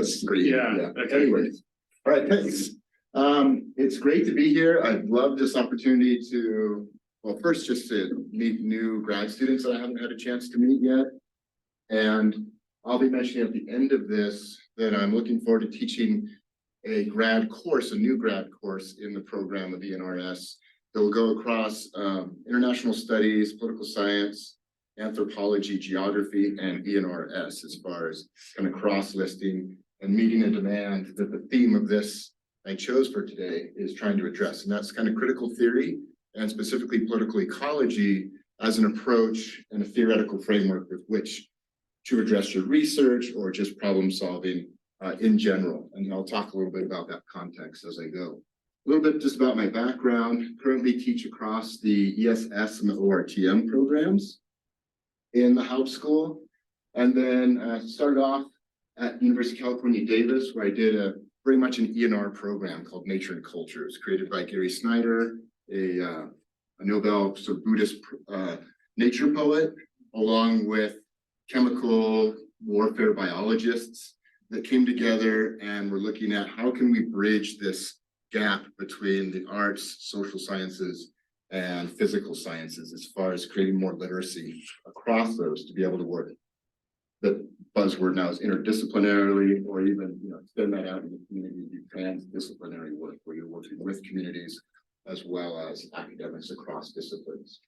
That's great. Yeah. Okay. Anyways, all right, thanks. It's great to be here. I love this opportunity to, well, first just to meet new grad students that I haven't had a chance to meet yet. And I'll be mentioning at the end of this that I'm looking forward to teaching a grad course, a new grad course in the program of ENRS that will go across international studies, political science, anthropology, geography, and ENRS as far as kind of cross-listing and meeting a demand that the theme of this I chose for today is trying to address. And that's kind of critical theory and specifically political ecology as an approach and a theoretical framework with which to address your research or just problem solving in general. And I'll talk a little bit about that context as I go. A little bit just about my background. Currently teach across the ESS and the ORTM programs in the Haub School. And then started off at University of California, Davis, where I did very much an ENR program called Nature and Culture. It was created by Gary Snyder, a Nobel sort of Buddhist nature poet, along with chemical warfare biologists that came together and were looking at how can we bridge this gap between the arts, social sciences, and physical sciences as far as creating more literacy across those to be able to work. The buzzword now is interdisciplinarily, or even extend that out in the community, do transdisciplinary work where you're working with communities as well as academics across disciplines.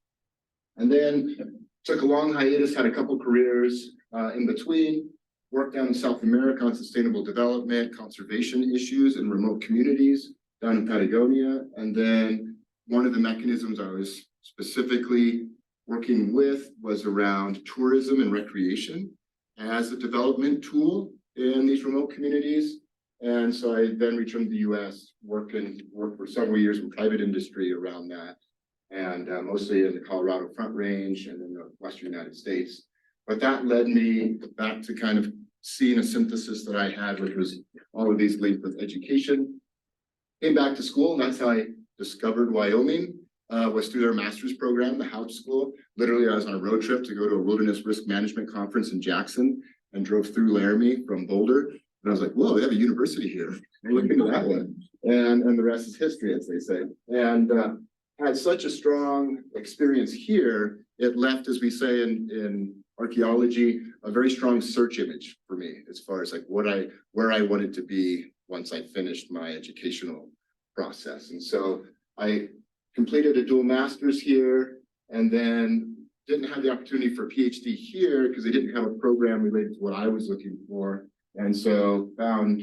And then took a long hiatus, had a couple careers in between, worked down in South America on sustainable development, conservation issues in remote communities down in Patagonia. And then one of the mechanisms I was specifically working with was around tourism and recreation as a development tool in these remote communities. And so I then returned to the US, worked for several years in private industry around that, and mostly in the Colorado Front Range and in the Western United States. But that led me back to kind of seeing a synthesis that I had, which was all of these linked with education. Came back to school, and that's how I discovered Wyoming, was through their master's program, the Haub School. Literally, I was on a road trip to go to a wilderness risk management conference in Jackson and drove through Laramie from Boulder. And I was like, whoa, they have a university here. I'll look into that one. And the rest is history, as they say. And had such a strong experience here, it left, as we say in archaeology, a very strong search image for me as far as like where I wanted to be once I finished my educational process. And so I completed a dual master's here and then didn't have the opportunity for a PhD here because they didn't have a program related to what I was looking for. And so found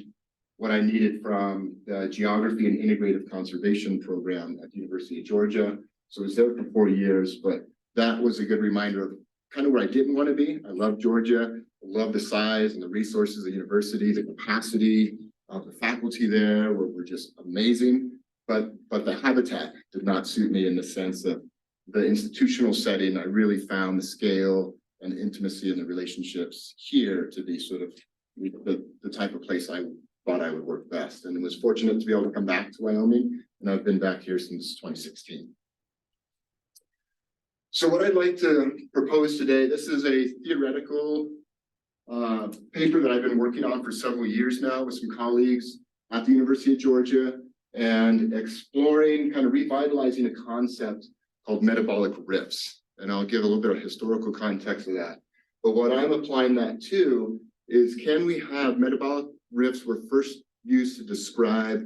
what I needed from the Geography and Integrative Conservation program at the University of Georgia. So I was there for 4 years, but that was a good reminder of kind of where I didn't want to be. I love Georgia. I love the size and the resources of the university, the capacity of the faculty there were just amazing. But the habitat did not suit me in the sense of the institutional setting. I really found the scale and intimacy and the relationships here to be sort of the type of place I thought I would work best. And was fortunate to be able to come back to Wyoming, and I've been back here since 2016. So what I'd like to propose today, this is a theoretical paper that I've been working on for several years now with some colleagues at the University of Georgia, and exploring, kind of revitalizing a concept called metabolic rifts. And I'll give a little bit of historical context of that. But what I'm applying that to is, can we have metabolic rifts were first used to describe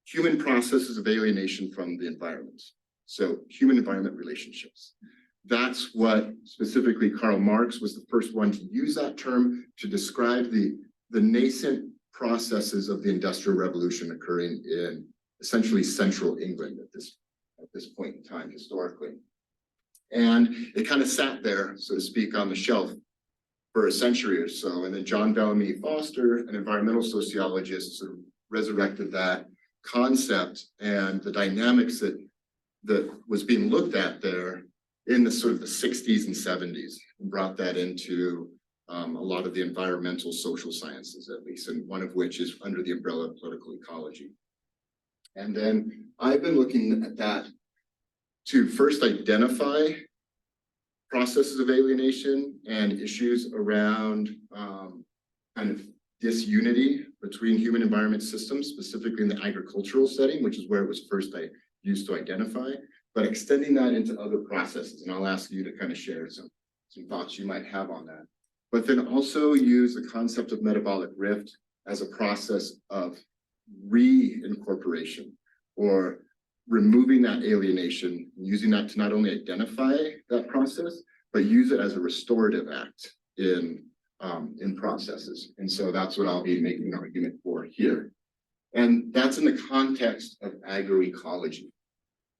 human processes of alienation from the environment. So human-environment relationships. That's what specifically Karl Marx was the first one to use that term to describe the nascent processes of the Industrial Revolution occurring in essentially central England at this point in time historically. And it kind of sat there, so to speak, on the shelf for a century or so. And then John Bellamy Foster, an environmental sociologist, sort of resurrected that concept and the dynamics that was being looked at there in the sort of the 60s and 70s, and brought that into a lot of the environmental social sciences, at least, and one of which is under the umbrella of political ecology. And then I've been looking at that to first identify processes of alienation and issues around kind of disunity between human environment systems, specifically in the agricultural setting, which is where it was first used to identify, but extending that into other processes. And I'll ask you to kind of share some thoughts you might have on that. But then also use the concept of metabolic rift as a process of reincorporation, or removing that alienation, using that to not only identify that process, but use it as a restorative act in processes. And so that's what I'll be making an argument for here. And that's in the context of agroecology.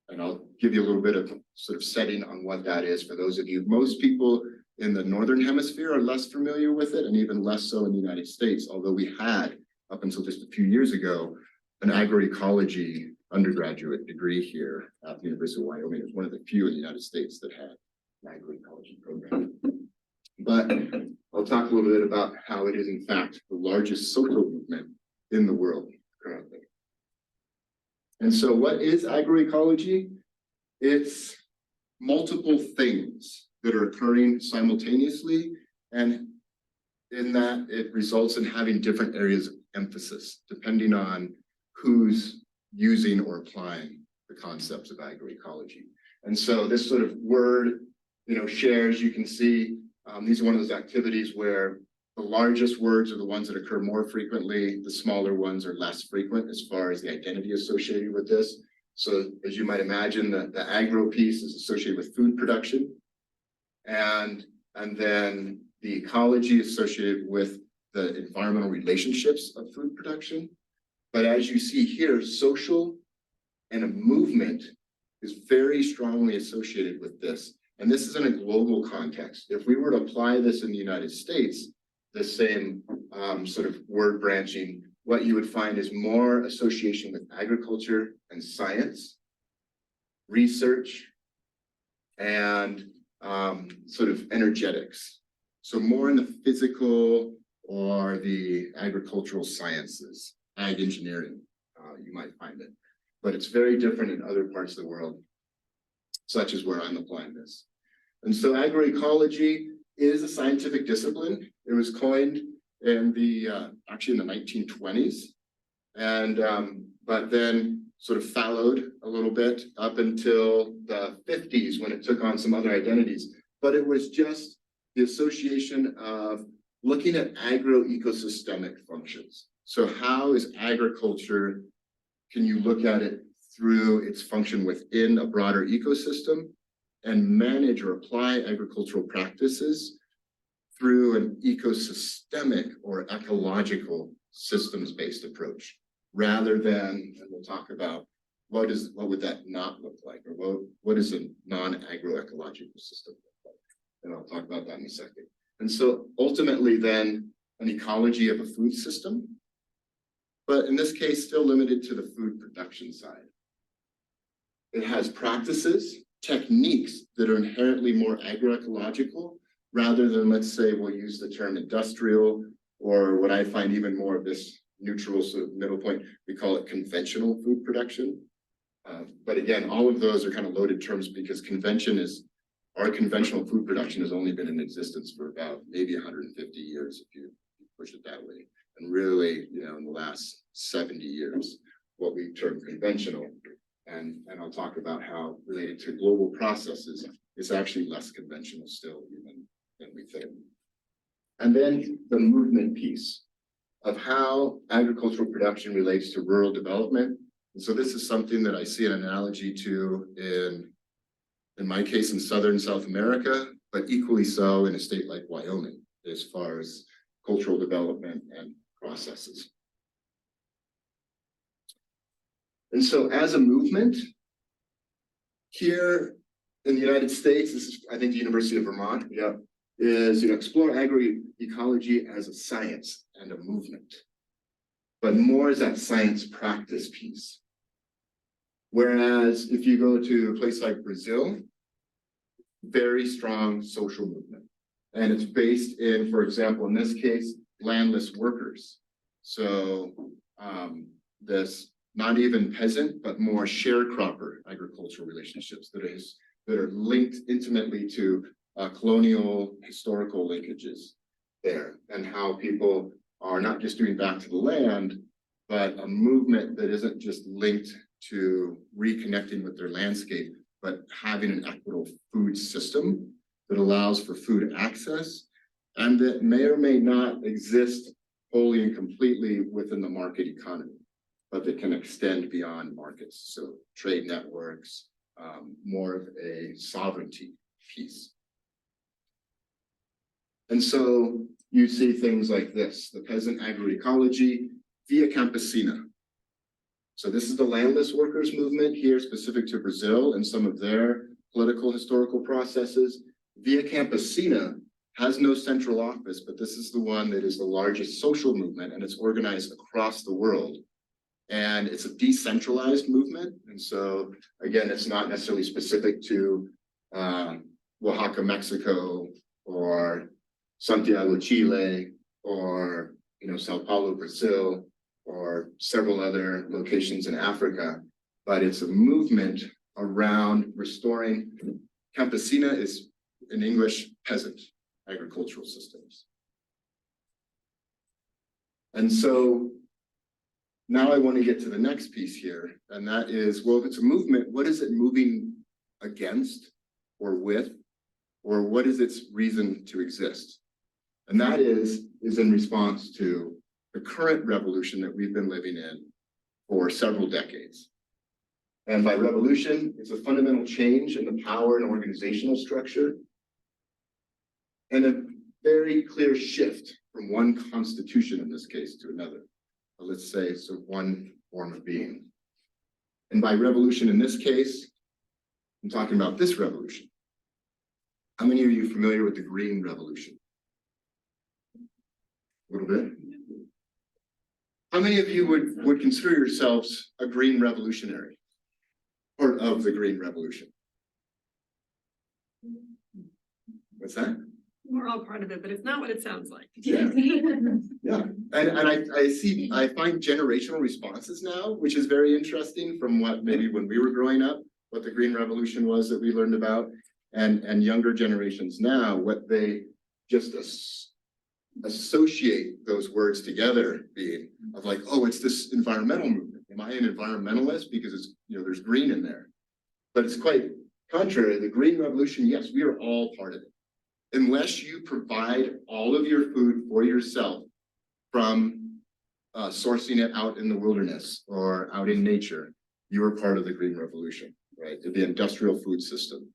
And I'll give you a little bit of sort of setting on what that is for those of you. Most people in the Northern Hemisphere are less familiar with it, and even less so in the United States, although we had, up until just a few years ago, an agroecology undergraduate degree here at the University of Wyoming. It was one of the few in the United States that had an agroecology program. But I'll talk a little bit about how it is, in fact, the largest social movement in the world currently. And so what is agroecology? It's multiple things that are occurring simultaneously, and in that it results in having different areas of emphasis, depending on who's using or applying the concepts of agroecology. And so this sort of word, shares, you can see, these are one of those activities where the largest words are the ones that occur more frequently, the smaller ones are less frequent as far as the identity associated with this. So as you might imagine, the agro piece is associated with food production, and then the ecology is associated with the environmental relationships of food production. But as you see here, social and a movement is very strongly associated with this. And this is in a global context. If we were to apply this in the United States, the same sort of word branching, what you would find is more association with agriculture and science, research, and sort of energetics. So more in the physical or the agricultural sciences, ag engineering, you might find it. But it's very different in other parts of the world, such as where I'm applying this. And so agroecology is a scientific discipline. It was coined in actually in the 1920s, and but then sort of fallowed a little bit up until the 50s when it took on some other identities. But it was just the association of looking at agroecosystemic functions. So how is agriculture, can you look at it through its function within a broader ecosystem and manage or apply agricultural practices through an ecosystemic or ecological systems-based approach, rather than, and we'll talk about what would that not look like, or what is a non-agroecological system look like? And I'll talk about that in a second. And so ultimately then an ecology of a food system, but in this case still limited to the food production side. It has practices, techniques that are inherently more agroecological, rather than, let's say, we'll use the term industrial, or what I find even more of this neutral sort of middle point, we call it conventional food production. But again, all of those are kind of loaded terms, because our conventional food production has only been in existence for about maybe 150 years, if you push it that way. And really, in the last 70 years, what we term conventional, and I'll talk about how related to global processes, it's actually less conventional still even than we think. And then the movement piece of how agricultural production relates to rural development. And so this is something that I see an analogy to in my case in Southern South America, but equally so in a state like Wyoming, as far as cultural development and processes. And so as a movement, here in the United States, this is, I think, the University of Vermont, is explore agroecology as a science and a movement, but more as that science practice piece. Whereas if you go to a place like Brazil, very strong social movement. And it's based in, for example, in this case, landless workers. So this not even peasant, but more sharecropper agricultural relationships that are linked intimately to colonial historical linkages there, and how people are not just giving back to the land, but a movement that isn't just linked to reconnecting with their landscape, but having an equitable food system that allows for food access and that may or may not exist wholly and completely within the market economy, but that can extend beyond markets. So trade networks, more of a sovereignty piece. And so you see things like this, the peasant agroecology via campesina. So this is the landless workers movement here specific to Brazil and some of their political historical processes. Via campesina has no central office, but this is the one that is the largest social movement and it's organized across the world. And it's a decentralized movement. And so again, it's not necessarily specific to Oaxaca, Mexico, or Santiago, Chile, or Sao Paulo, Brazil, or several other locations in Africa, but it's a movement around restoring. Campesina is in English peasant agricultural systems. And so now I want to get to the next piece here, and that is, well, if it's a movement, what is it moving against or with, or what is its reason to exist? And that is in response to the current revolution that we've been living in for several decades. And by revolution, it's a fundamental change in the power and organizational structure, and a very clear shift from one constitution, in this case, to another. Let's say, so one form of being. And by revolution in this case, I'm talking about this revolution. How many are you familiar with the Green Revolution? A little bit. How many of you would consider yourselves a green revolutionary? Part of the Green Revolution? What's that? We're all part of it, but it's not what it sounds like. Yeah. Yeah. And I find generational responses now, which is very interesting from what maybe when we were growing up, what the Green Revolution was that we learned about, and younger generations now, what they just associate those words together being of like, oh, it's this environmental movement. Am I an environmentalist? Because it's, there's green in there. But it's quite contrary. The Green Revolution, yes, we are all part of it. Unless you provide all of your food for yourself from sourcing it out in the wilderness or out in nature, you are part of the Green Revolution, right? The industrial food system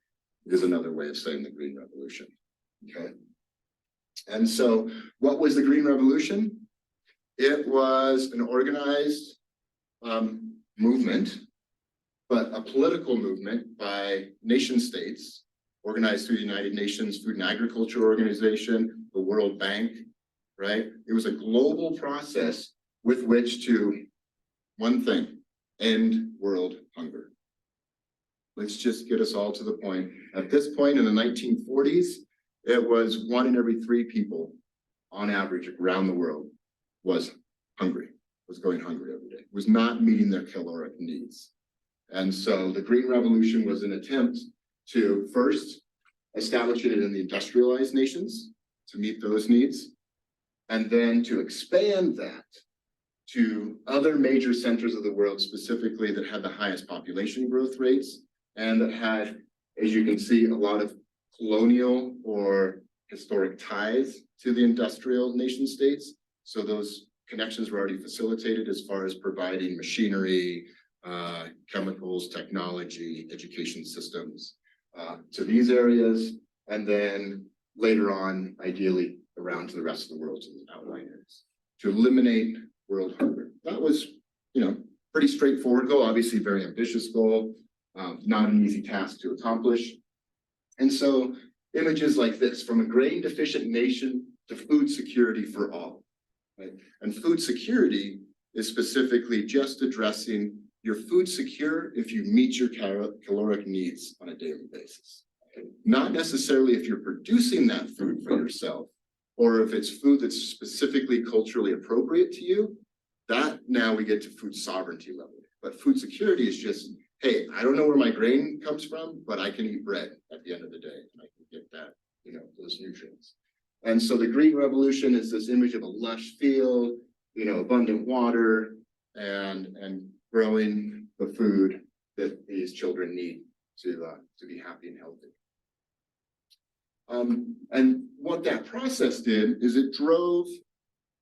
is another way of saying the Green Revolution, okay? And so what was the Green Revolution? It was an organized movement, but a political movement by nation states organized through the United Nations Food and Agriculture Organization, the World Bank, right? It was a global process with which to, one thing, end world hunger. Let's just get us all to the point. At this point in the 1940s, it was 1 in every 3 people on average around the world was hungry, was going hungry every day, was not meeting their caloric needs. And so the Green Revolution was an attempt to first establish it in the industrialized nations to meet those needs, and then to expand that to other major centers of the world, specifically that had the highest population growth rates and that had, as you can see, a lot of colonial or historic ties to the industrial nation states. So those connections were already facilitated as far as providing machinery, chemicals, technology, education systems to these areas, and then later on, ideally, around to the rest of the world, to the outlying areas, to eliminate world hunger. That was, pretty straightforward goal, obviously very ambitious goal, not an easy task to accomplish. And so images like this, from a grain deficient nation to food security for all, right? And food security is specifically just addressing you're food secure if you meet your caloric needs on a daily basis. Not necessarily if you're producing that food for yourself, or if it's food that's specifically culturally appropriate to you. That now we get to food sovereignty level. But food security is just, hey, I don't know where my grain comes from, but I can eat bread at the end of the day, and I can get that, those nutrients. And so the green revolution is this image of a lush field, abundant water, and growing the food that these children need to be happy and healthy. And what that process did is it drove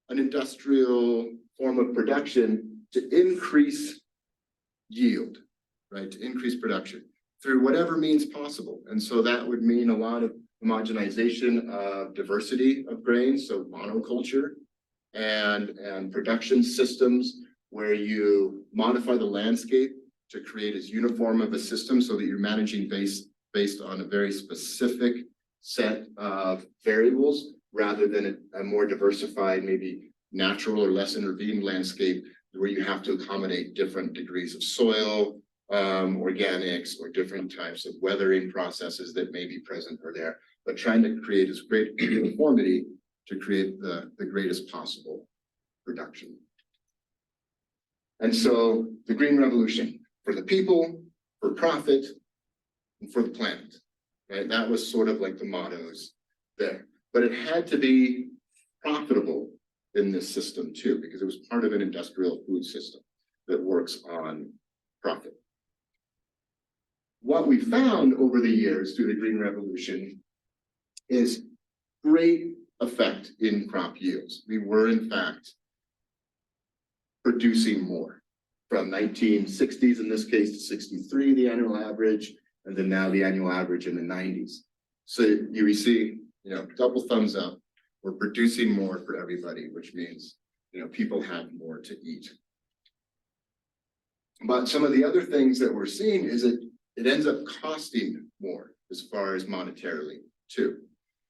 an industrial form of production to increase yield, right? To increase production through whatever means possible. And so that would mean a lot of homogenization of diversity of grains, so monoculture, and production systems where you modify the landscape to create as uniform of a system so that you're managing based on a very specific set of variables rather than a more diversified, maybe natural or less intervened landscape where you have to accommodate different degrees of soil, organics, or different types of weathering processes that may be present or there, but trying to create as great uniformity to create the greatest possible production. And so the Green Revolution, for the people, for profit, and for the planet, right? That was sort of like the mottos there. But it had to be profitable in this system too, because it was part of an industrial food system that works on profit. What we found over the years through the Green Revolution is great effect in crop yields. We were, in fact, producing more from 1960s, in this case, to 63, the annual average, and then now the annual average in the 90s. So you see, double thumbs up. We're producing more for everybody, which means, people have more to eat. But some of the other things that we're seeing is it ends up costing more as far as monetarily too.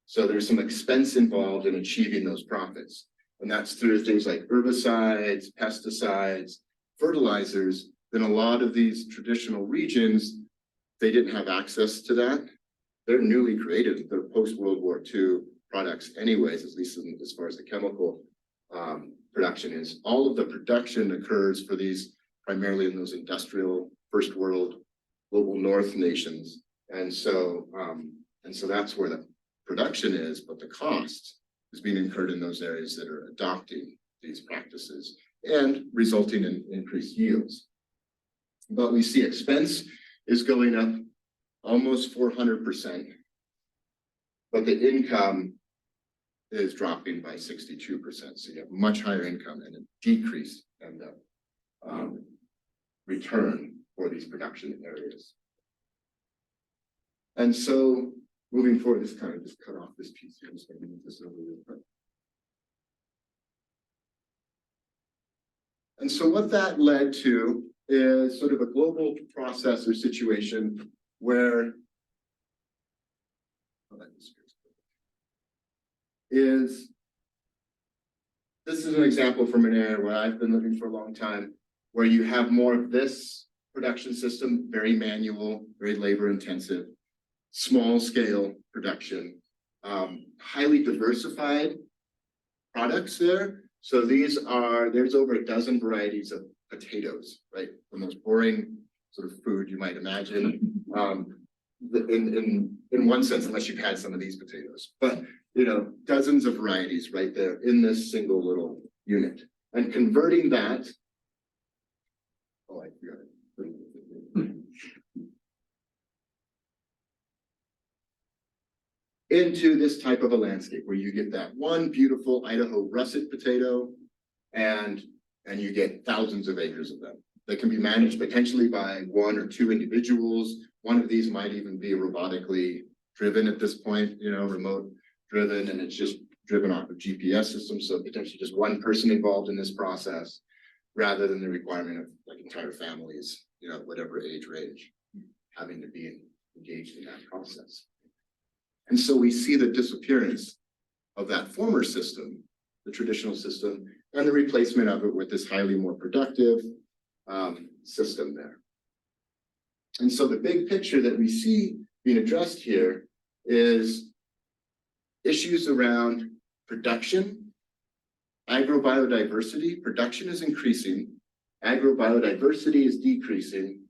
So there's some expense involved in achieving those profits. And that's through things like herbicides, pesticides, fertilizers. In a lot of these traditional regions, they didn't have access to that. They're newly created. They're post-World War II products anyways, at least as far as the chemical production is. All of the production occurs for these primarily in those industrial first world global north nations. And so that's where the production is, but the cost is being incurred in those areas that are adopting these practices and resulting in increased yields. But we see expense is going up almost 400%, but the income is dropping by 62%. So you have much higher income and a decrease in the return for these production areas. And so moving forward, this kind of just cut off this piece here. I'm just going to move this over real quick. And so what that led to is sort of a global process or situation where this is an example from an area where I've been living for a long time, where you have more of this production system, very manual, very labor intensive, small scale production, highly diversified products there. So there's over a dozen varieties of potatoes, right? The most boring sort of food you might imagine, in one sense, unless you've had some of these potatoes. But dozens of varieties right there in this single little unit. And converting that, oh, I forgot it. Into this type of a landscape where you get that one beautiful Idaho russet potato and you get thousands of acres of them that can be managed potentially by one or two individuals. One of these might even be robotically driven at this point, remote driven, and it's just driven off of GPS systems. So potentially just one person involved in this process rather than the requirement of like entire families, whatever age range, having to be engaged in that process. And so we see the disappearance of that former system, the traditional system, and the replacement of it with this highly more productive system there. And so the big picture that we see being addressed here is issues around production, agrobiodiversity. Production is increasing, agrobiodiversity is decreasing,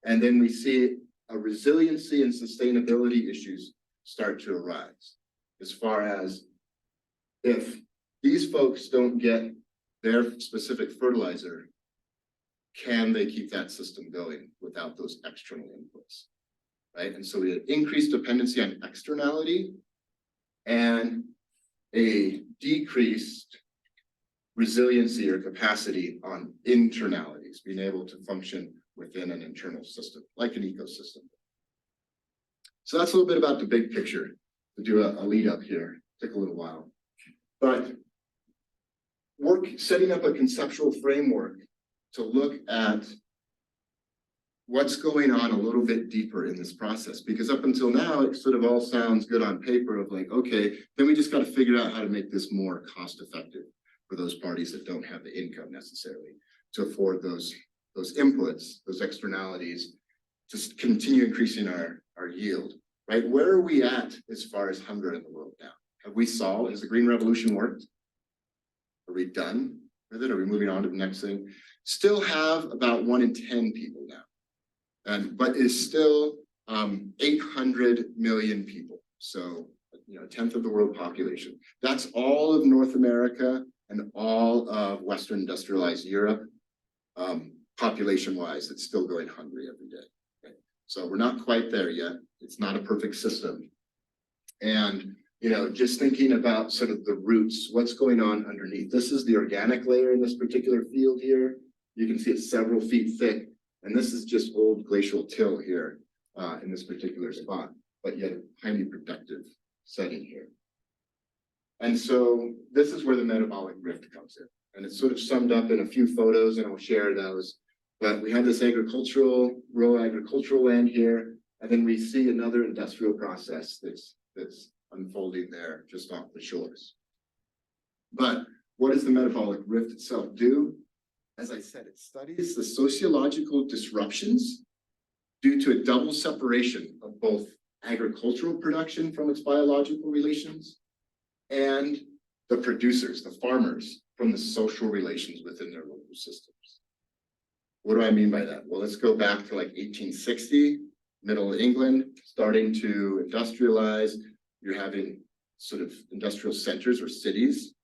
and then we see a resiliency and sustainability issues start to arise as far as if these folks don't get their specific fertilizer, can they keep that system going without those external inputs, right? And so we had increased dependency on externality and a decreased resiliency or capacity on internalities, being able to function within an internal system, like an ecosystem. So that's a little bit about the big picture. To do a lead up here, took a little while. But setting up a conceptual framework to look at what's going on a little bit deeper in this process, because up until now, it sort of all sounds good on paper of like, okay, then we just got to figure out how to make this more cost effective for those parties that don't have the income necessarily to afford those inputs, those externalities, to continue increasing our yield, right? Where are we at as far as hunger in the world now? Have we solved, has the Green Revolution worked? Are we done with it? Are we moving on to the next thing? Still have about 1 in 10 people now, but is still 800 million people. So, a tenth of the world population. That's all of North America and all of Western industrialized Europe, population-wise, it's still going hungry every day. Okay? So we're not quite there yet. It's not a perfect system. And just thinking about sort of the roots, what's going on underneath. This is the organic layer in this particular field here. You can see it's several feet thick. And this is just old glacial till here in this particular spot, but yet a highly productive setting here. And so this is where the metabolic rift comes in. And it's sort of summed up in a few photos, and I'll share those. But we have this rural agricultural land here, and then we see another industrial process that's unfolding there just off the shores. But what does the metabolic rift itself do? As I said, it studies the sociological disruptions due to a double separation of both agricultural production from its biological relations and the producers, the farmers, from the social relations within their local systems. What do I mean by that? Well, let's go back to like 1860, middle of England, starting to industrialize. You're having sort of industrial centers or cities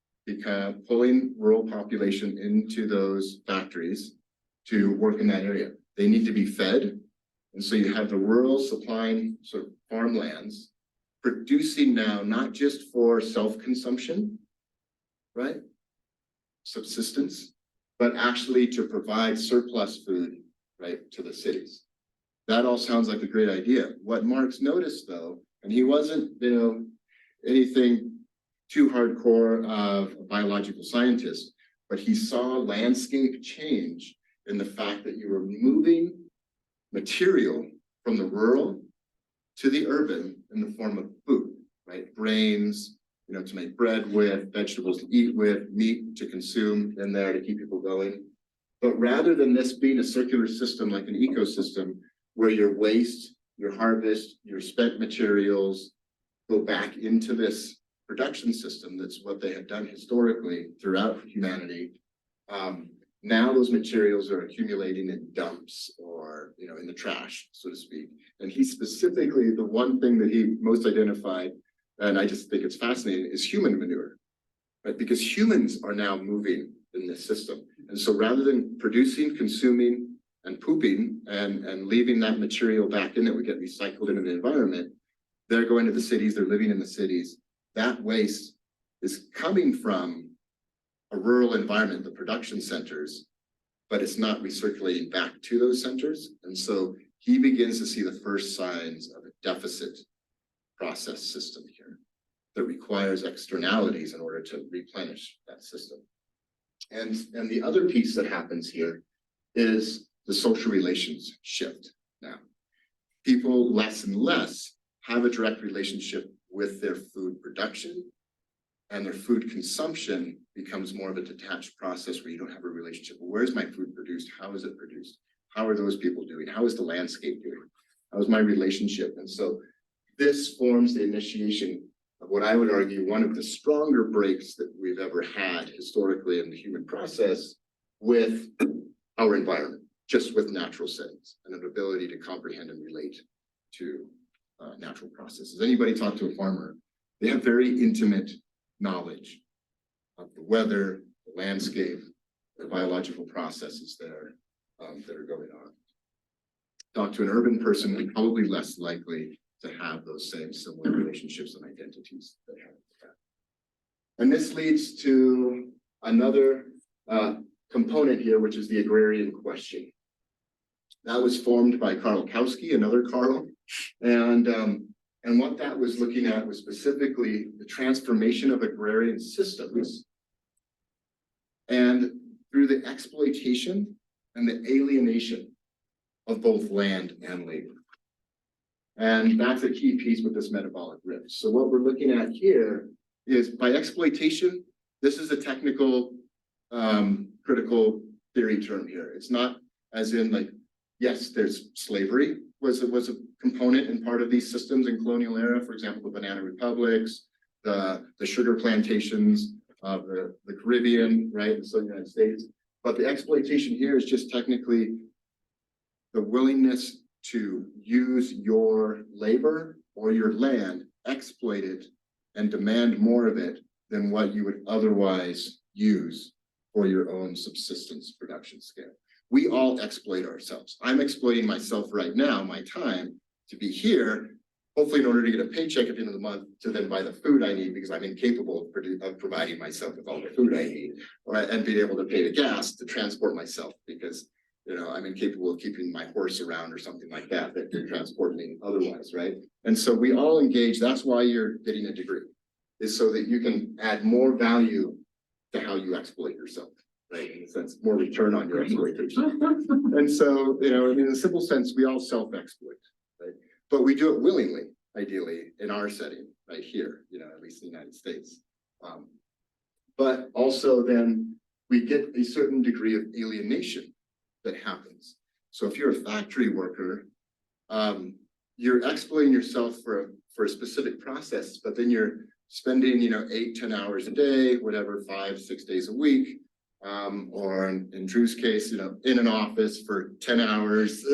pulling rural population into those factories to work in that area. They need to be fed. And so you have the rural supplying sort of farmlands producing now, not just for self-consumption, right? Subsistence, but actually to provide surplus food, right, to the cities. That all sounds like a great idea. What Marx noticed though, and he wasn't, anything too hardcore of a biological scientist, but he saw landscape change in the fact that you were moving material from the rural to the urban in the form of food, right? Grains, to make bread with, vegetables to eat with, meat to consume in there to keep people going. But rather than this being a circular system like an ecosystem where your waste, your harvest, your spent materials go back into this production system, that's what they had done historically throughout humanity. Now those materials are accumulating in dumps or in the trash, so to speak. And he specifically, the one thing that he most identified, and I just think it's fascinating, is human manure, right? Because humans are now moving in this system. And so rather than producing, consuming, and pooping and leaving that material back in that would get recycled into the environment, they're going to the cities, they're living in the cities. That waste is coming from a rural environment, the production centers, but it's not recirculating back to those centers. And so he begins to see the first signs of a deficit process system here that requires externalities in order to replenish that system. And the other piece that happens here is the social relations shift now. People less and less have a direct relationship with their food production, and their food consumption becomes more of a detached process where you don't have a relationship. Well, where's my food produced? How is it produced? How are those people doing? How is the landscape doing? How is my relationship? And so this forms the initiation of what I would argue one of the stronger breaks that we've ever had historically in the human process with our environment, just with natural settings and an ability to comprehend and relate to natural processes. Anybody talk to a farmer, they have very intimate knowledge of the weather, the landscape, the biological processes there that are going on. Talk to an urban person, they're probably less likely to have those same similar relationships and identities that they have. And this leads to another component here, which is the agrarian question. That was formed by Karl Kautsky, another Karl, and what that was looking at was specifically the transformation of agrarian systems and through the exploitation and the alienation of both land and labor. And that's a key piece with this metabolic rift. So what we're looking at here is by exploitation, this is a technical critical theory term here. It's not as in like, yes, there's slavery was a component and part of these systems in colonial era, for example, the banana republics, the sugar plantations of the Caribbean, right, in the Southern United States. But the exploitation here is just technically the willingness to use your labor or your land, exploit it, and demand more of it than what you would otherwise use for your own subsistence production scale. We all exploit ourselves. I'm exploiting myself right now, my time, to be here, hopefully in order to get a paycheck at the end of the month to then buy the food I need because I'm incapable of providing myself with all the food I need, and being able to pay the gas to transport myself because I'm incapable of keeping my horse around or something like that can transport me otherwise, right? And so we all engage. That's why you're getting a degree, is so that you can add more value to how you exploit yourself, right? In a sense, more return on your exploitation. And so, in a simple sense, we all self-exploit, right? But we do it willingly, ideally, in our setting, right here, at least in the United States. But also then we get a certain degree of alienation that happens. So if you're a factory worker, you're exploiting yourself for a specific process, but then you're spending 8-10 hours a day, whatever, 5-6 days a week, or in Drew's case, in an office for 10 hours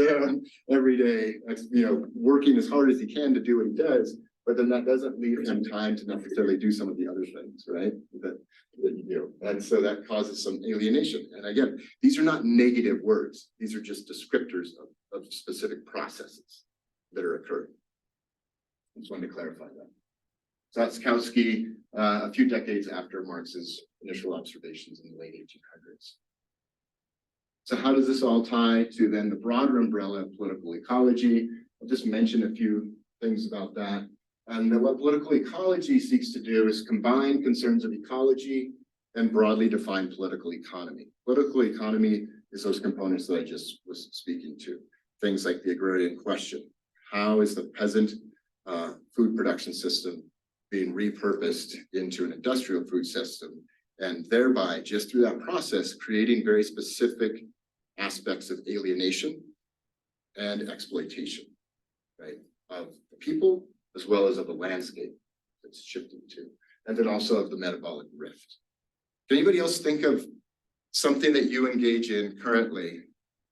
every day, working as hard as he can to do what he does, but then that doesn't leave him time to necessarily do some of the other things, right? And so that causes some alienation. And again, these are not negative words. These are just descriptors of specific processes that are occurring. I just wanted to clarify that. So that's Kautsky, a few decades after Marx's initial observations in the late 1800s. So how does this all tie to then the broader umbrella of political ecology? I'll just mention a few things about that. And what political ecology seeks to do is combine concerns of ecology and broadly define political economy. Political economy is those components that I just was speaking to. Things like the agrarian question. How is the peasant food production system being repurposed into an industrial food system, and thereby, just through that process, creating very specific aspects of alienation and exploitation, right, of the people, as well as of the landscape that's shifting to, and then also of the metabolic rift. Can anybody else think of something that you engage in currently?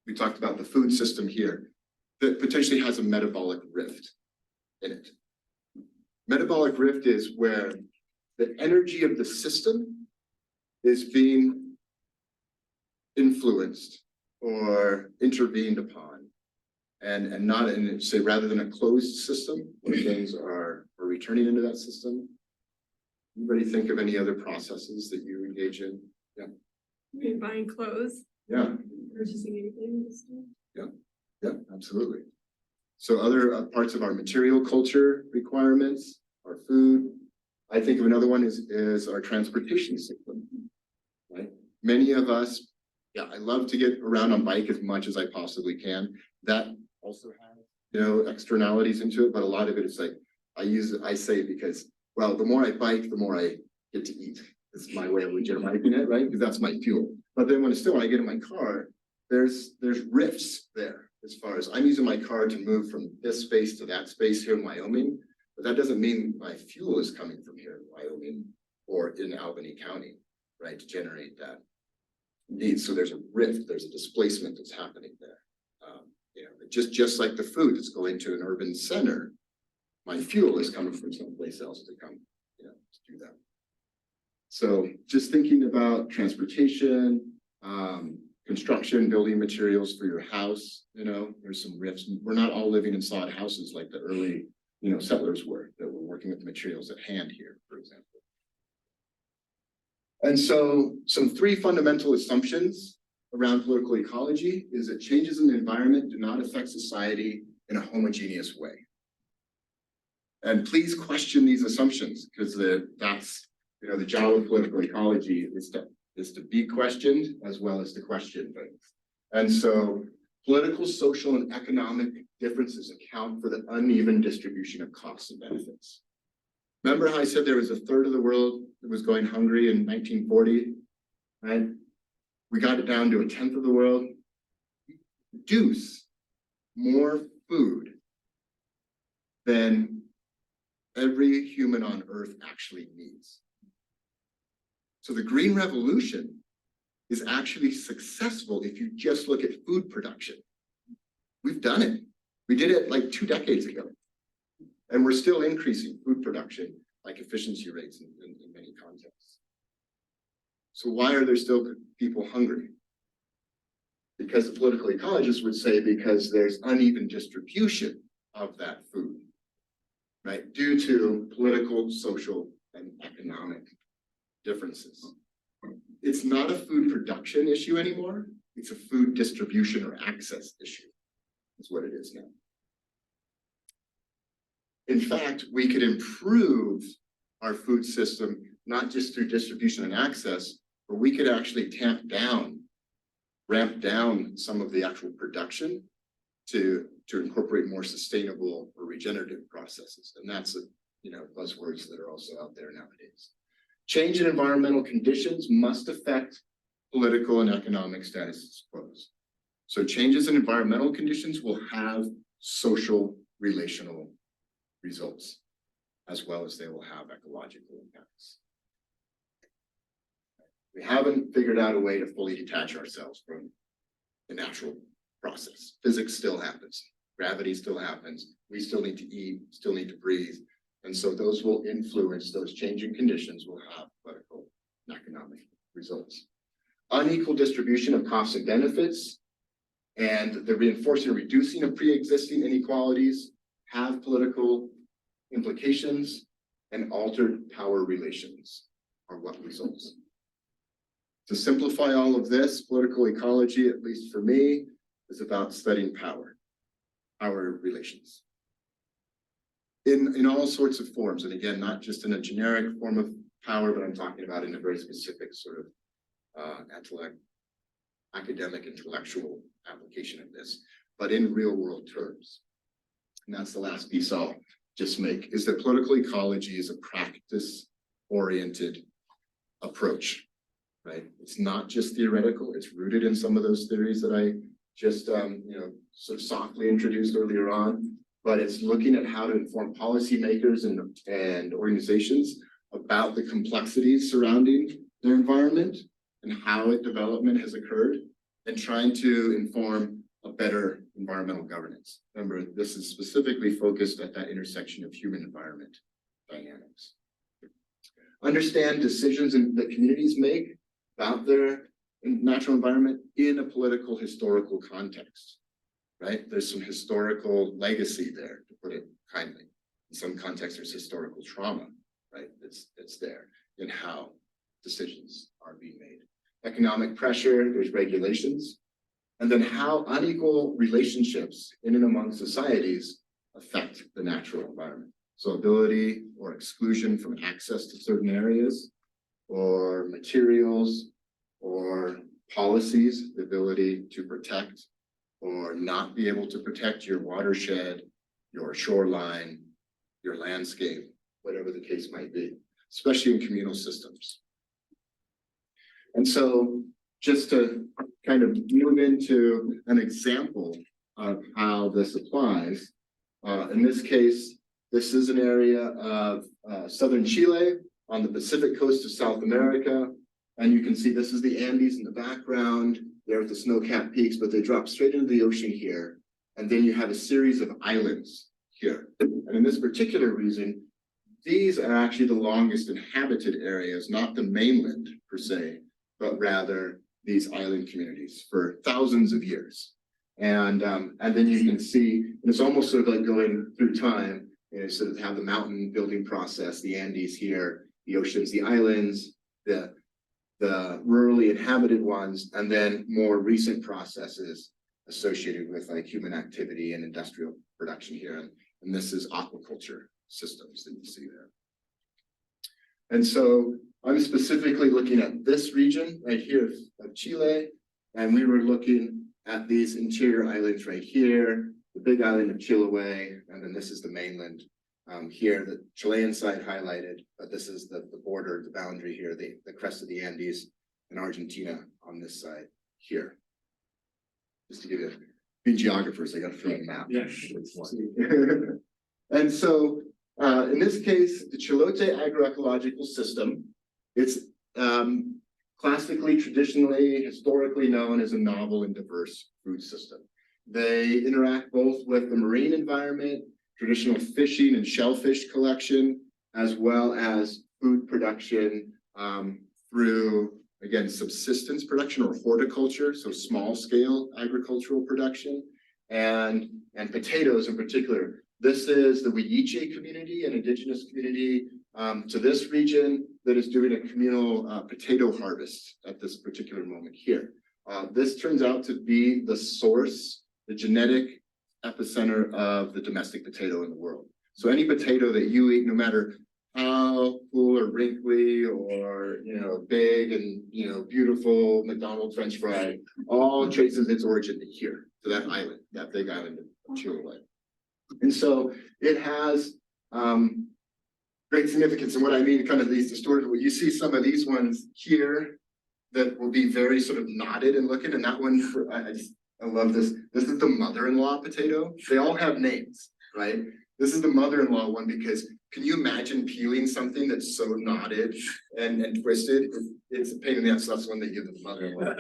We talked about the food system here, that potentially has a metabolic rift in it. Metabolic rift is where the energy of the system is being influenced or intervened upon, and not in, say, rather than a closed system where things are returning into that system. Anybody think of any other processes that you engage in? Yeah. You're buying clothes. Yeah. Purchasing anything. Yeah, absolutely. So other parts of our material culture requirements, our food. I think of another one is our transportation system, right? Many of us, I love to get around on bike as much as I possibly can. That also has, externalities into it, but a lot of it is like, I say because, well, the more I bike, the more I get to eat. It's my way of legitimizing it, right? Because that's my fuel. But then when I get in my car, there's rifts there. As far as I'm using my car to move from this space to that space here in Wyoming, but that doesn't mean my fuel is coming from here in Wyoming or in Albany County, right, to generate that need. So there's a rift, there's a displacement that's happening there. Just like the food that's going to an urban center, my fuel is coming from someplace else to come, to do that. So just thinking about transportation, construction, building materials for your house, there's some rifts. We're not all living in sod houses like the early, settlers were, that were working with the materials at hand here, for example. And so some three fundamental assumptions around political ecology is that changes in the environment do not affect society in a homogeneous way. And please question these assumptions, because that's the job of political ecology is to be questioned as well as to question things. And so political, social, and economic differences account for the uneven distribution of costs and benefits. Remember how I said there was a third of the world that was going hungry in 1940, right? We got it down to a tenth of the world. Produce more food than every human on Earth actually needs. So the Green Revolution is actually successful if you just look at food production. We've done it. We did it like 2 decades ago. And we're still increasing food production, like efficiency rates in many contexts. So why are there still people hungry? Because the political ecologists would say because there's uneven distribution of that food, right? Due to political, social, and economic differences. It's not a food production issue anymore. It's a food distribution or access issue, is what it is now. In fact, we could improve our food system, not just through distribution and access, but we could actually ramp down some of the actual production to incorporate more sustainable or regenerative processes. And that's buzzwords that are also out there nowadays. Change in environmental conditions must affect political and economic status quo. So changes in environmental conditions will have social relational results, as well as they will have ecological impacts. We haven't figured out a way to fully detach ourselves from the natural process. Physics still happens. Gravity still happens. We still need to eat, still need to breathe. And so those will influence, those changing conditions will have political and economic results. Unequal distribution of costs and benefits and the reinforcing and reducing of pre-existing inequalities have political implications, and altered power relations are what results. To simplify all of this, political ecology, at least for me, is about studying power relations. In all sorts of forms, and again, not just in a generic form of power, but I'm talking about in a very specific sort of academic, intellectual application of this, but in real world terms. And that's the last piece I'll just make, is that political ecology is a practice-oriented approach, right? It's not just theoretical, it's rooted in some of those theories that I just sort of softly introduced earlier on, but it's looking at how to inform policymakers and organizations about the complexities surrounding their environment and how development has occurred, and trying to inform a better environmental governance. Remember, this is specifically focused at that intersection of human-environment dynamics. Understand decisions that communities make about their natural environment in a political, historical context, right? There's some historical legacy there, to put it kindly. In some contexts, there's historical trauma, right? That's there in how decisions are being made. Economic pressure, there's regulations, and then how unequal relationships in and among societies affect the natural environment. So ability or exclusion from access to certain areas, or materials, or policies, the ability to protect or not be able to protect your watershed, your shoreline, your landscape, whatever the case might be, especially in communal systems. And so just to kind of move into an example of how this applies, in this case, this is an area of southern Chile on the Pacific coast of South America. And you can see this is the Andes in the background, there with the snow-capped peaks, but they drop straight into the ocean here. And then you have a series of islands here. And in this particular region, these are actually the longest inhabited areas, not the mainland per se, but rather these island communities for thousands of years. And then you can see, and it's almost sort of like going through time, sort of have the mountain building process, the Andes here, the oceans, the islands, the rurally inhabited ones, and then more recent processes associated with like human activity and industrial production here. And this is aquaculture systems that you see there. And so I'm specifically looking at this region right here of Chile, and we were looking at these interior islands right here, the big island of Chiloé, and then this is the mainland here, the Chilean side highlighted, but this is the border, the boundary here, the crest of the Andes and Argentina on this side here. Just to give you, being geographers, I got to throw a map. Yeah. And so in this case, the Chilote agroecological system, it's classically, traditionally, historically known as a novel and diverse food system. They interact both with the marine environment, traditional fishing and shellfish collection, as well as food production through, again, subsistence production or horticulture, so small scale agricultural production, and potatoes in particular. This is the Huilliche community, an indigenous community to this region that is doing a communal potato harvest at this particular moment here. This turns out to be the source, the genetic epicenter of the domestic potato in the world. So any potato that you eat, no matter how cool or wrinkly or big and beautiful McDonald's French fry, all traces its origin to here, to that island, that big island of Chiloé. And so it has great significance. And what I mean, kind of these distorted, you see some of these ones here that will be very sort of knotted and looking, and that one, I love this. This is the mother-in-law potato. They all have names, right? This is the mother-in-law one because can you imagine peeling something that's so knotted and twisted? It's a pain in the ass. So that's one they give the mother-in-law.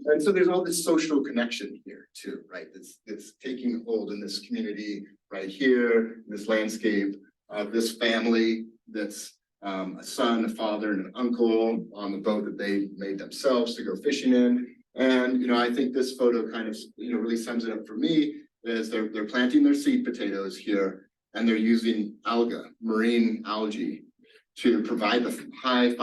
And so there's all this social connection here too, right? It's taking hold in this community right here, this landscape of this family that's a son, a father, and an uncle on the boat that they made themselves to go fishing in. And I think this photo kind of really sums it up for me. Is they're planting their seed potatoes here, and they're using alga, marine algae, to provide the high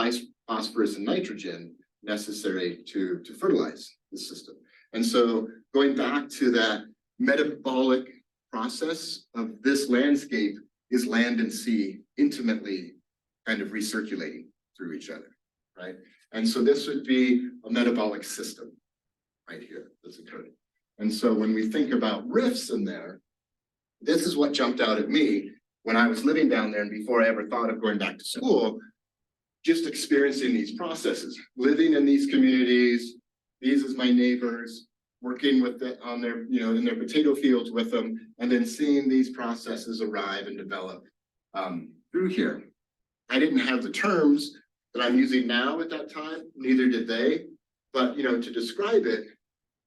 phosphorus and nitrogen necessary to fertilize the system. And so going back to that metabolic process of this landscape is land and sea intimately kind of recirculating through each other, right? And so this would be a metabolic system right here that's occurring. And so when we think about rifts in there, this is what jumped out at me when I was living down there and before I ever thought of going back to school, just experiencing these processes, living in these communities, these as my neighbors, working with on their, in their potato fields with them, and then seeing these processes arrive and develop through here. I didn't have the terms that I'm using now at that time, neither did they, but to describe it,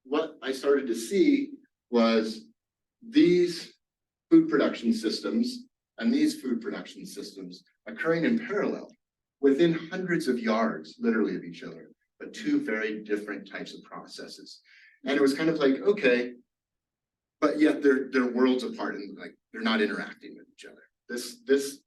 what I started to see was these food production systems and these food production systems occurring in parallel within hundreds of yards, literally, of each other, but two very different types of processes. And it was kind of like, okay, but yet they're worlds apart and like they're not interacting with each other. This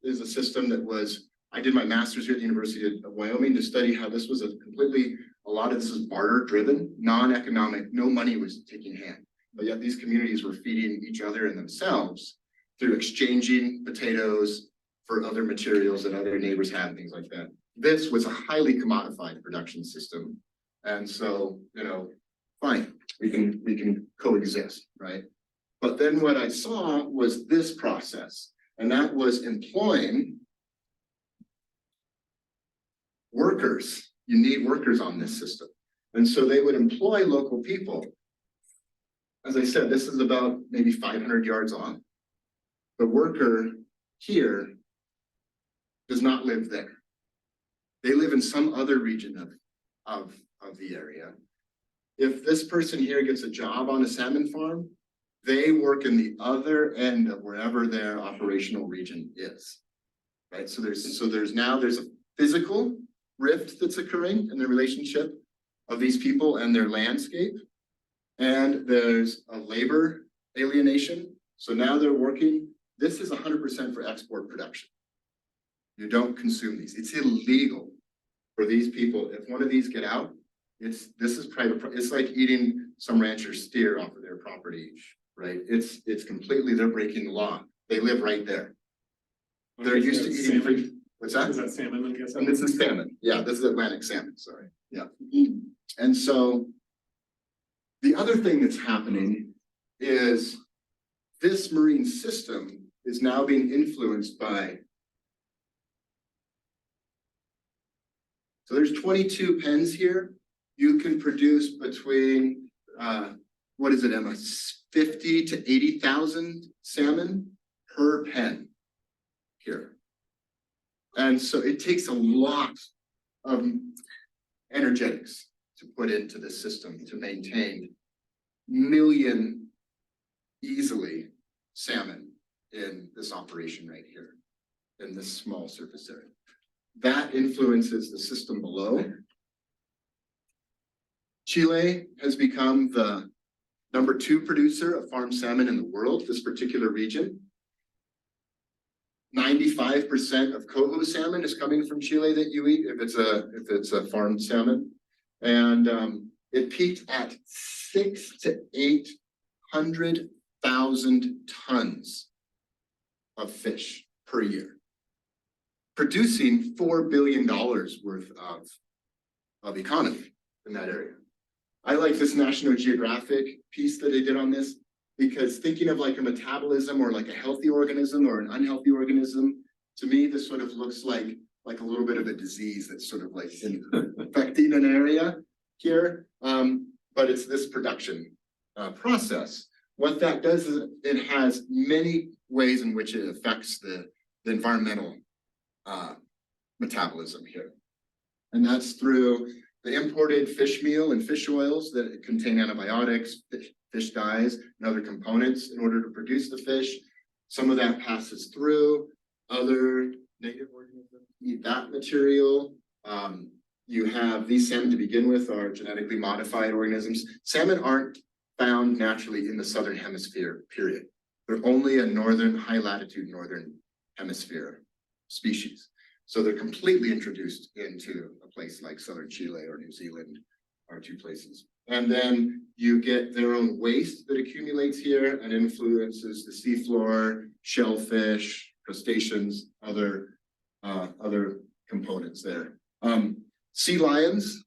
is a system that was, I did my master's here at the University of Wyoming to study how this was a lot of this is barter driven, non-economic, no money was taking hand. But yet these communities were feeding each other and themselves through exchanging potatoes for other materials that other neighbors had and things like that. This was a highly commodified production system. And so, fine, we can coexist, right? But then what I saw was this process, and that was employing workers. You need workers on this system. And so they would employ local people. As I said, this is about maybe 500 yards off. The worker here does not live there. They live in some other region of the area. If this person here gets a job on a salmon farm, they work in the other end of wherever their operational region is. right? So there's a physical rift that's occurring in the relationship of these people and their landscape. And there's a labor alienation. So now they're working, this is 100% for export production. You don't consume these. It's illegal for these people. If one of these get out, this is private. It's like eating some rancher's steer off of their property, right? It's completely, they're breaking the law. They live right there. They're used to eating free. What's that? Is that salmon, I guess? And this is salmon. Yeah, this is Atlantic salmon, sorry. Yeah. And so the other thing that's happening is this marine system is now being influenced by. So there's 22 pens here. You can produce between, what is it, Emma? 50 to 80,000 salmon per pen here. And so it takes a lot of energetics to put into this system to maintain million easily salmon in this operation right here, in this small surface area. That influences the system below. Chile has become the #2 producer of farmed salmon in the world, this particular region. 95% of coho salmon is coming from Chile that you eat if it's a farmed salmon. And it peaked at 600,000 to 800,000 tons of fish per year, producing $4 billion worth of economy in that area. I like this National Geographic piece that they did on this, because thinking of like a metabolism or like a healthy organism or an unhealthy organism, to me, this sort of looks like a little bit of a disease that's sort of like affecting an area here. But it's this production process. What that does is it has many ways in which it affects the environmental metabolism here. And that's through the imported fish meal and fish oils that contain antibiotics, fish dyes, and other components in order to produce the fish. Some of that passes through. Other native organisms eat that material. You have these salmon to begin with are genetically modified organisms. Salmon aren't found naturally in the southern hemisphere, period. They're only a northern, high latitude northern hemisphere species. So they're completely introduced into a place like southern Chile or New Zealand, are two places. And then you get their own waste that accumulates here and influences the seafloor, shellfish, crustaceans, other components there. Sea lions,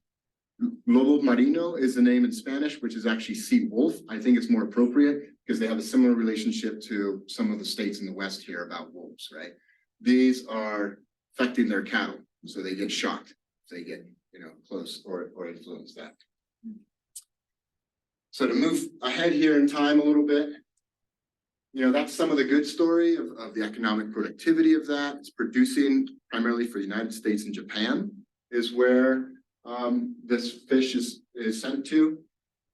lobo marino is the name in Spanish, which is actually sea wolf. I think it's more appropriate because they have a similar relationship to some of the states in the West here about wolves, right? These are affecting their cattle, so they get shocked if they get, close or influence that. So to move ahead here in time a little bit, that's some of the good story of the economic productivity of that. It's producing primarily for the United States and Japan is where this fish is sent to.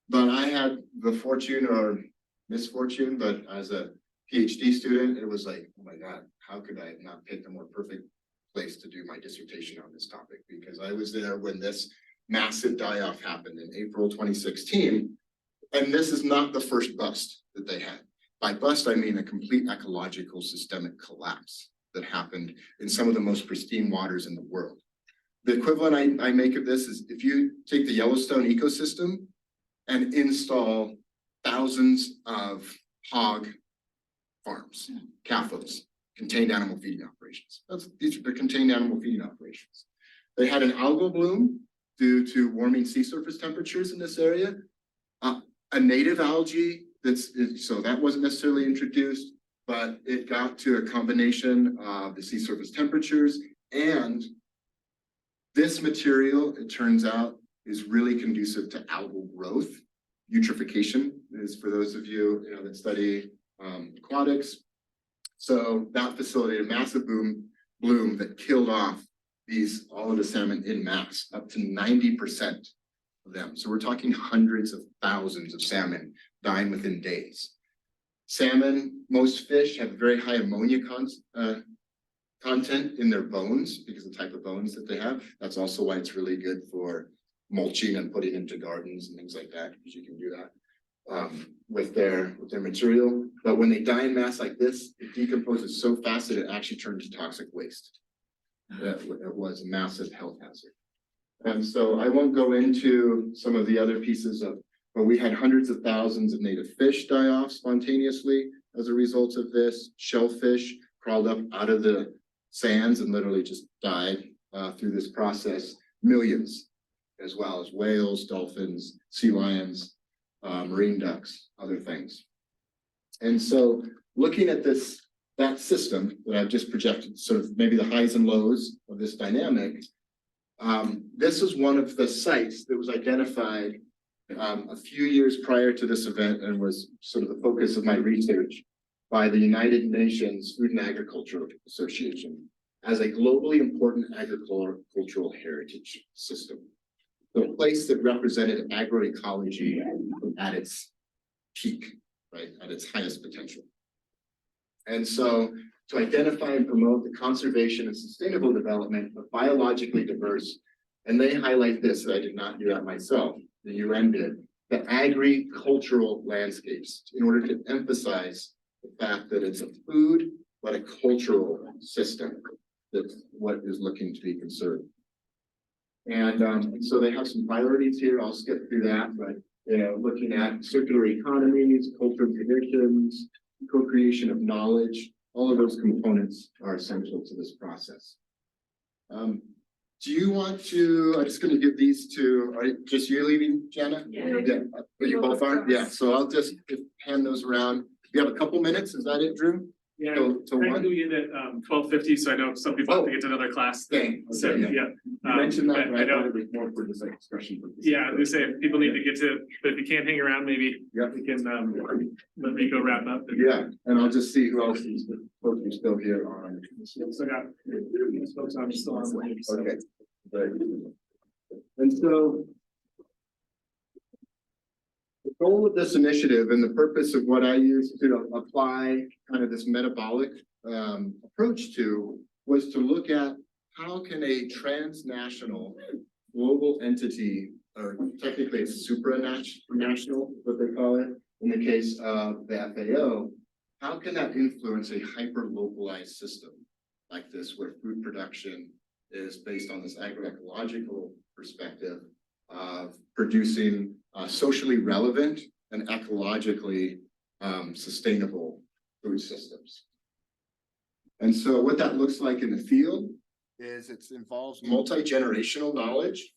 But I had the fortune or misfortune, but as a PhD student, it was like, oh my God, how could I not pick a more perfect place to do my dissertation on this topic? Because I was there when this massive die-off happened in April 2016. And this is not the first bust that they had. By bust, I mean a complete ecological systemic collapse that happened in some of the most pristine waters in the world. The equivalent I make of this is if you take the Yellowstone ecosystem and install thousands of hog farms, CAFOs, contained animal feeding operations. These are contained animal feeding operations. They had an algal bloom due to warming sea surface temperatures in this area. A native algae so that wasn't necessarily introduced, but it got to a combination of the sea surface temperatures, and this material, it turns out, is really conducive to algal growth. Eutrophication is for those of you, that study aquatics. So that facilitated a massive bloom that killed off all of the salmon in mass, up to 90% of them. So we're talking hundreds of thousands of salmon dying within days. Salmon, most fish have very high ammonia content in their bones because of the type of bones that they have. That's also why it's really good for mulching and putting into gardens and things like that, because you can do that with their material. But when they die in mass like this, it decomposes so fast that it actually turns to toxic waste. It was a massive health hazard. And so I won't go into some of the other pieces of, but we had hundreds of thousands of native fish die off spontaneously as a result of this. Shellfish crawled up out of the sands and literally just died through this process. Millions, as well as whales, dolphins, sea lions, marine ducks, other things. And so looking at that system that I've just projected, sort of maybe the highs and lows of this dynamic, this is one of the sites that was identified a few years prior to this event and was sort of the focus of my research by the United Nations Food and Agriculture Association as a globally important agricultural heritage system. The place that represented agroecology at its peak, right, at its highest potential. And so to identify and promote the conservation and sustainable development of biologically diverse, and they highlight this, that I did not do that myself, the UN did, the agricultural landscapes, in order to emphasize the fact that it's a food, but a cultural system. That's what is looking to be conserved. And so they have some priorities here. I'll skip through that, but looking at circular economies, cultural traditions, co-creation of knowledge, all of those components are essential to this process. Do you want to, I'm just going to give these to, are just you leaving, Jana? Yeah. You both are? Yeah, so I'll just hand those around. You have a couple minutes, is that it, Drew? Yeah, to I'm doing it at 12:50, so I know some people have to get to another class. Dang. So, Okay, yeah. You mentioned that, but right? I know, More for just like discussion purposes. yeah, I was gonna say, if people need to get to, but if you can't hang around, maybe Yep. we can let Rico wrap up. Yeah, and I'll just see who else is, folks are still here on. So I got these folks on still on. So. Okay. Right. And so the goal of this initiative and the purpose of what I use to apply kind of this metabolic approach to was to look at how can a transnational global entity, or technically it's supranational, what they call it, in the case of the FAO, how can that influence a hyper-localized system like this where food production is based on this agroecological perspective of producing socially relevant and ecologically sustainable food systems. And so what that looks like in the field is it involves multi-generational knowledge.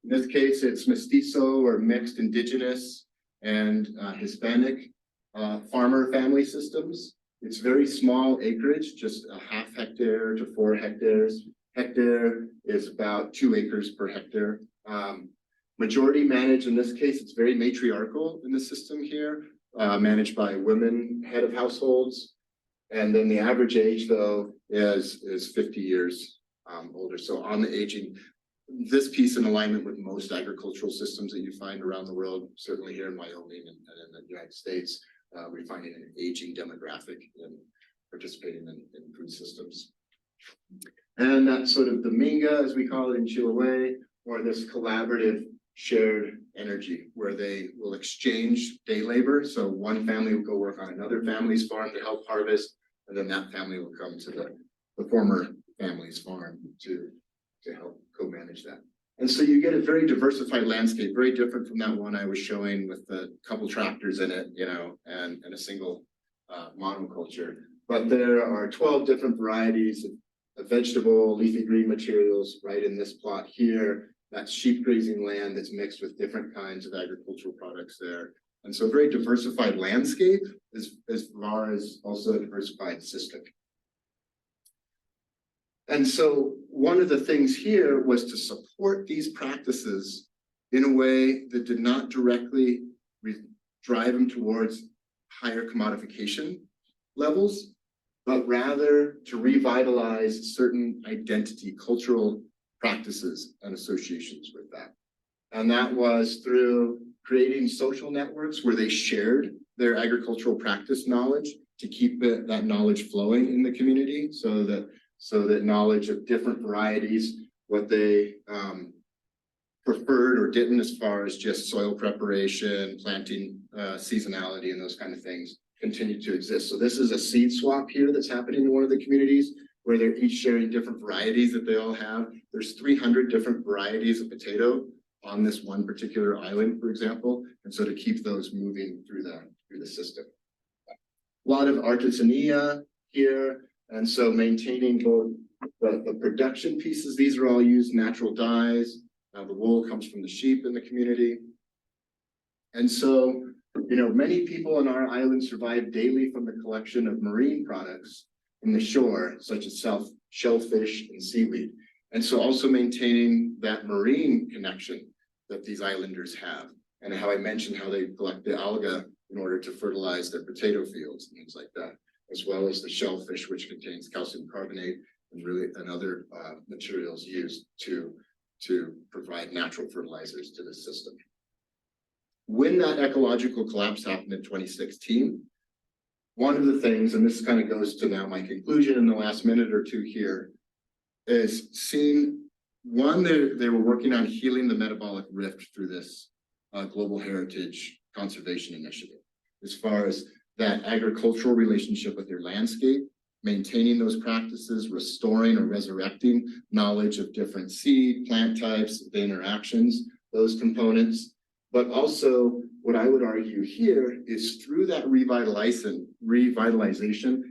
In this case, it's mestizo or mixed indigenous and Hispanic farmer family systems. It's very small acreage, just a half hectare to 4 hectares. Hectare is about 2 acres per hectare. Majority managed, in this case, it's very matriarchal in the system here, managed by women head of households. And then the average age, though, is 50 years older. So on the aging, this piece in alignment with most agricultural systems that you find around the world, certainly here in Wyoming and in the United States, we're finding an aging demographic and participating in food systems. And that's sort of the Minga, as we call it in Chiloé, or this collaborative shared energy where they will exchange day labor. So one family will go work on another family's farm to help harvest, and then that family will come to the former family's farm to help co-manage that. And so you get a very diversified landscape, very different from that one I was showing with the couple tractors in it, and a single monoculture. But there are 12 different varieties of vegetable, leafy green materials right in this plot here. That's sheep grazing land that's mixed with different kinds of agricultural products there. And so a very diversified landscape as far as also a diversified system. And so one of the things here was to support these practices in a way that did not directly drive them towards higher commodification levels, but rather to revitalize certain identity, cultural practices and associations with that. And that was through creating social networks where they shared their agricultural practice knowledge to keep that knowledge flowing in the community, so that knowledge of different varieties, what they preferred or didn't as far as just soil preparation, planting seasonality, and those kind of things continue to exist. So this is a seed swap here that's happening in one of the communities where they're each sharing different varieties that they all have. There's 300 different varieties of potato on this one particular island, for example, and so to keep those moving through the system. A lot of artisanía here, and so maintaining both the production pieces. These are all used natural dyes. The wool comes from the sheep in the community. And so, you know, many people on our island survive daily from the collection of marine products in the shore, such as shellfish and seaweed. And so also maintaining that marine connection that these islanders have, and how I mentioned how they collect the alga in order to fertilize their potato fields and things like that, as well as the shellfish, which contains calcium carbonate and other materials used to provide natural fertilizers to the system. When that ecological collapse happened in 2016, one of the things, and this kind of goes to now my conclusion in the last minute or two here, is seeing one, they were working on healing the metabolic rift through this global heritage conservation initiative, as far as that agricultural relationship with your landscape, maintaining those practices, restoring or resurrecting knowledge of different seed, plant types, the interactions, those components. But also what I would argue here is through that revitalization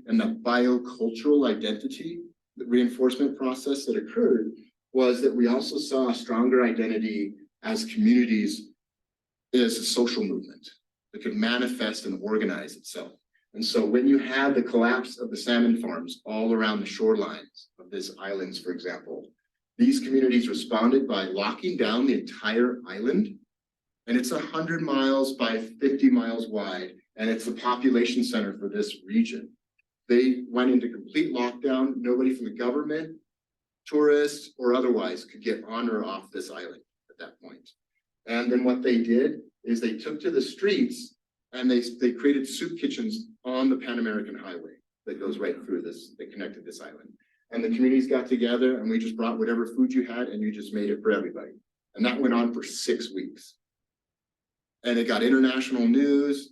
and the biocultural identity, the reinforcement process that occurred, was that we also saw a stronger identity as communities as a social movement that could manifest and organize itself. And so when you had the collapse of the salmon farms all around the shorelines of these islands, for example, these communities responded by locking down the entire island. And it's 100 miles by 50 miles wide, and it's the population center for this region. They went into complete lockdown. Nobody from the government, tourists, or otherwise could get on or off this island at that point. And then what they did is they took to the streets and they created soup kitchens on the Pan American Highway that goes right through this, that connected this island. And the communities got together and we just brought whatever food you had and you just made it for everybody. And that went on for 6 weeks. And it got international news,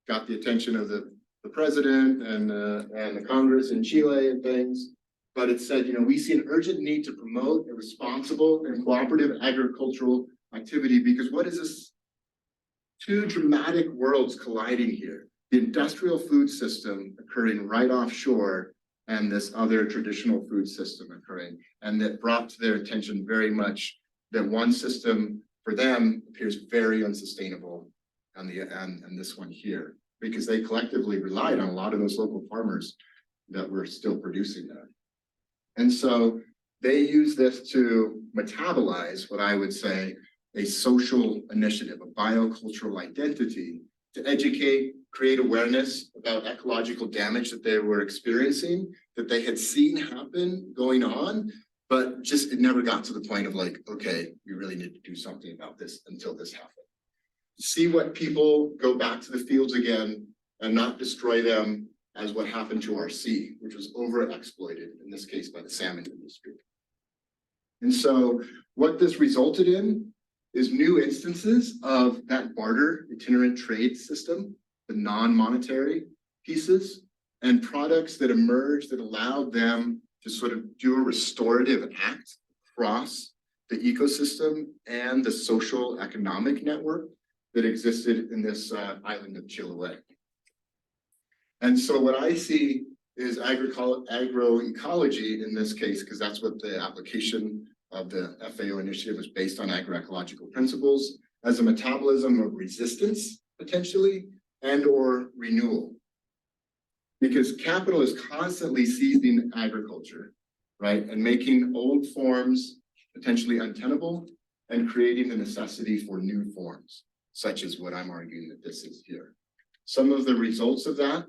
got the attention of the president and the Congress in Chile and things. But it said, you know, we see an urgent need to promote a responsible and cooperative agricultural activity, because what is this? Two dramatic worlds colliding here. The industrial food system occurring right offshore and this other traditional food system occurring. And that brought to their attention very much that one system for them appears very unsustainable on this one here, because they collectively relied on a lot of those local farmers that were still producing that. And so they use this to metabolize what I would say a social initiative, a biocultural identity, to educate, create awareness about ecological damage that they were experiencing, that they had seen happen going on, but just it never got to the point of like, okay, we really need to do something about this until this happened. See what people go back to the fields again and not destroy them as what happened to our sea, which was overexploited, in this case by the salmon industry. And so what this resulted in is new instances of that barter itinerant trade system, the non-monetary pieces, and products that emerged that allowed them to sort of do a restorative act across the ecosystem and the social economic network that existed in this island of Chiloé. And so what I see is agroecology in this case, because that's what the application of the FAO initiative was based on, agroecological principles, as a metabolism of resistance, potentially, and or renewal. Because capital is constantly seizing agriculture, right? And making old forms potentially untenable and creating the necessity for new forms, such as what I'm arguing that this is here. Some of the results of that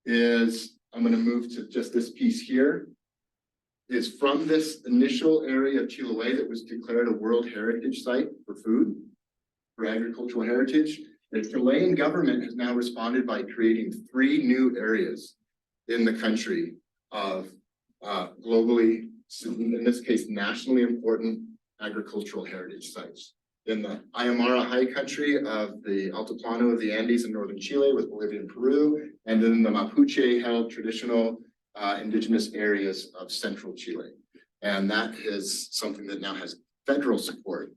is, I'm going to move to just this piece here, is from this initial area of Chiloé that was declared a World Heritage Site for food, for agricultural heritage. The Chilean government has now responded by creating 3 new areas in the country of globally, in this case, nationally important agricultural heritage sites. In the Aymara high country of the Altiplano of the Andes in northern Chile with Bolivia and Peru, and then the Mapuche-held traditional indigenous areas of central Chile. And that is something that now has federal support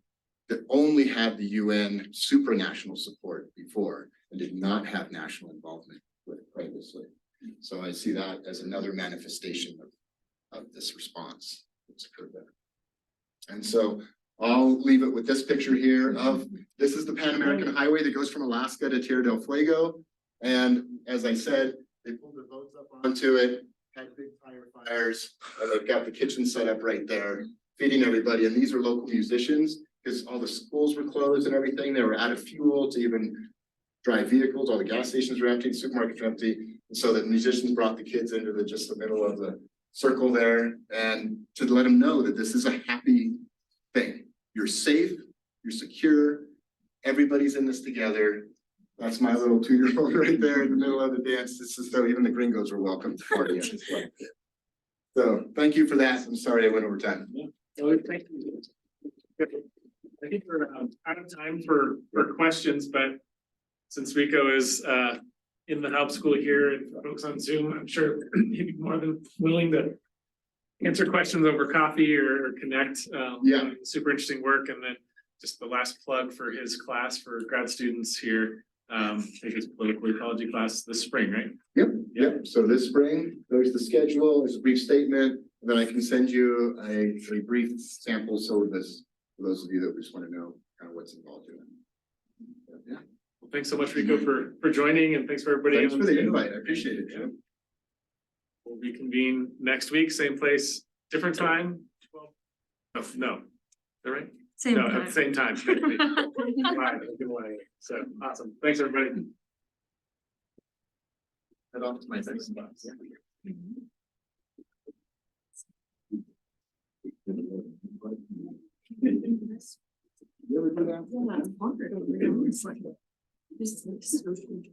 that only had the UN supranational support before and did not have national involvement with previously. So I see that as another manifestation of this response that's occurred there. And so I'll leave it with this picture here of, this is the Pan American Highway that goes from Alaska to Tierra del Fuego. And as I said, they pulled their boats up onto it, had big tire fires, and they've got the kitchen set up right there, feeding everybody. And these are local musicians, because all the schools were closed and everything. They were out of fuel to even drive vehicles. All the gas stations were empty, the supermarkets were empty. And so the musicians brought the kids into just the middle of the circle there, and to let them know that this is a happy thing. You're safe, you're secure, everybody's in this together. That's my little 2-year-old right there in the middle of the dance. This is so even the gringos were welcome to party at this point. So thank you for that. I'm sorry I went over time. Thank you. I think we're out of time for questions, but since Rico is in the Haub School here and folks on Zoom, I'm sure he'd be more than willing to answer questions over coffee or connect. Yeah. Super interesting work. And then just the last plug for his class for grad students here. I think it's political ecology class this spring, right? Yep. So this spring, there's the schedule, there's a brief statement, and then I can send you a brief sample syllabus for those of you that just want to know kind of what's involved in it. Yeah. Well, thanks so much, Rico, for joining, and thanks for everybody. Thanks for the invite. I appreciate it, Jim. We'll reconvene next week, same place, different time. Well, no, is that right? Same No, time. at the same time. Right, good way. So awesome. Thanks, everybody. Head off to my next box. This is so interesting.